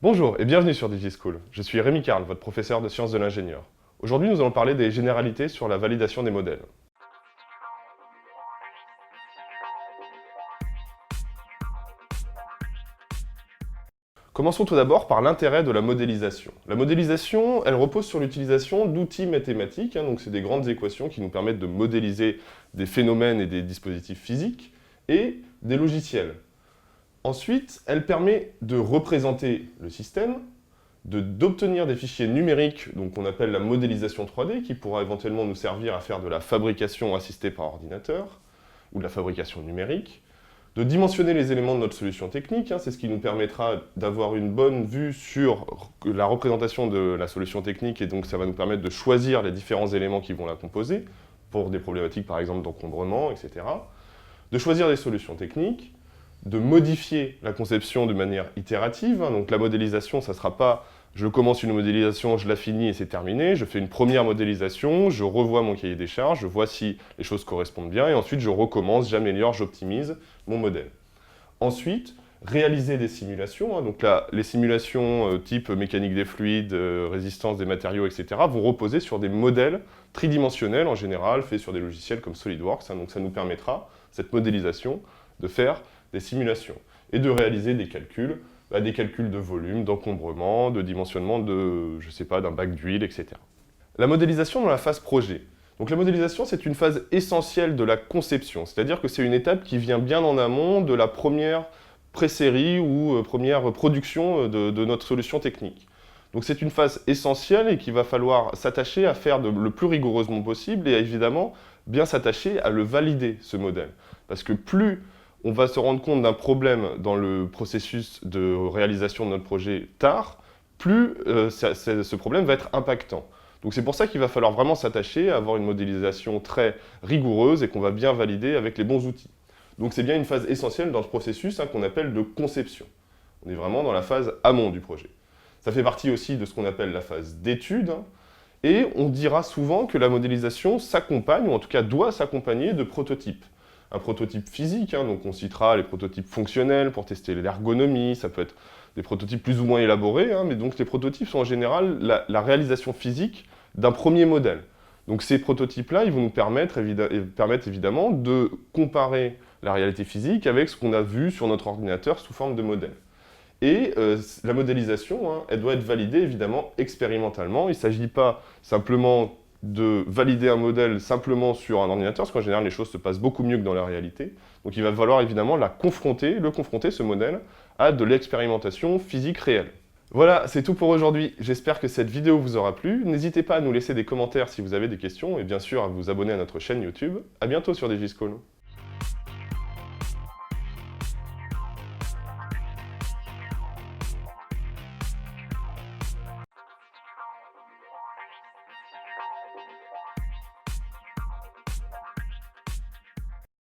Bonjour et bienvenue sur DigiSchool. Je suis Rémi Carl, votre professeur de sciences de l'ingénieur. Aujourd'hui, nous allons parler des généralités sur la validation des modèles. Commençons tout d'abord par l'intérêt de la modélisation. La modélisation, elle repose sur l'utilisation d'outils mathématiques, donc c'est des grandes équations qui nous permettent de modéliser des phénomènes et des dispositifs physiques, et des logiciels. Ensuite, elle permet de représenter le système, d'obtenir des fichiers numériques, donc qu'on appelle la modélisation 3D, qui pourra éventuellement nous servir à faire de la fabrication assistée par ordinateur, ou de la fabrication numérique, de dimensionner les éléments de notre solution technique, c'est ce qui nous permettra d'avoir une bonne vue sur la représentation de la solution technique, et donc ça va nous permettre de choisir les différents éléments qui vont la composer, pour des problématiques par exemple d'encombrement, etc. De choisir des solutions techniques, de modifier la conception de manière itérative, donc la modélisation, ça ne sera pas je commence une modélisation, je la finis et c'est terminé, je fais une première modélisation, je revois mon cahier des charges, je vois si les choses correspondent bien, et ensuite je recommence, j'améliore, j'optimise mon modèle. Ensuite, réaliser des simulations, donc là, les simulations type mécanique des fluides, résistance des matériaux, etc. vont reposer sur des modèles tridimensionnels en général, faits sur des logiciels comme SolidWorks, donc ça nous permettra, cette modélisation, de faire des simulations et de réaliser des calculs de volume, d'encombrement, de dimensionnement de, je sais pas, d'un bac d'huile, etc. La modélisation dans la phase projet. Donc la modélisation, c'est une phase essentielle de la conception, c'est-à-dire que c'est une étape qui vient bien en amont de la première pré-série ou première production de notre solution technique. Donc c'est une phase essentielle et qu'il va falloir s'attacher à faire le plus rigoureusement possible et évidemment bien s'attacher à le valider, ce modèle. Parce que plus on va se rendre compte d'un problème dans le processus de réalisation de notre projet tard, plus ce problème va être impactant. Donc c'est pour ça qu'il va falloir vraiment s'attacher à avoir une modélisation très rigoureuse et qu'on va bien valider avec les bons outils. Donc c'est bien une phase essentielle dans ce processus qu'on appelle de conception. On est vraiment dans la phase amont du projet. Ça fait partie aussi de ce qu'on appelle la phase d'étude, et on dira souvent que la modélisation s'accompagne, ou en tout cas doit s'accompagner de prototypes. Un prototype physique, donc on citera les prototypes fonctionnels pour tester l'ergonomie, ça peut être des prototypes plus ou moins élaborés, mais donc les prototypes sont en général la réalisation physique d'un premier modèle. Donc ces prototypes-là, ils vont nous permettre évidemment de comparer la réalité physique avec ce qu'on a vu sur notre ordinateur sous forme de modèle. Et la modélisation, elle doit être validée évidemment expérimentalement. Il ne s'agit pas simplement de valider un modèle simplement sur un ordinateur, parce qu'en général, les choses se passent beaucoup mieux que dans la réalité. Donc il va falloir évidemment le confronter, ce modèle, à de l'expérimentation physique réelle. Voilà, c'est tout pour aujourd'hui. J'espère que cette vidéo vous aura plu. N'hésitez pas à nous laisser des commentaires si vous avez des questions, et bien sûr à vous abonner à notre chaîne YouTube. À bientôt sur DigiSchool.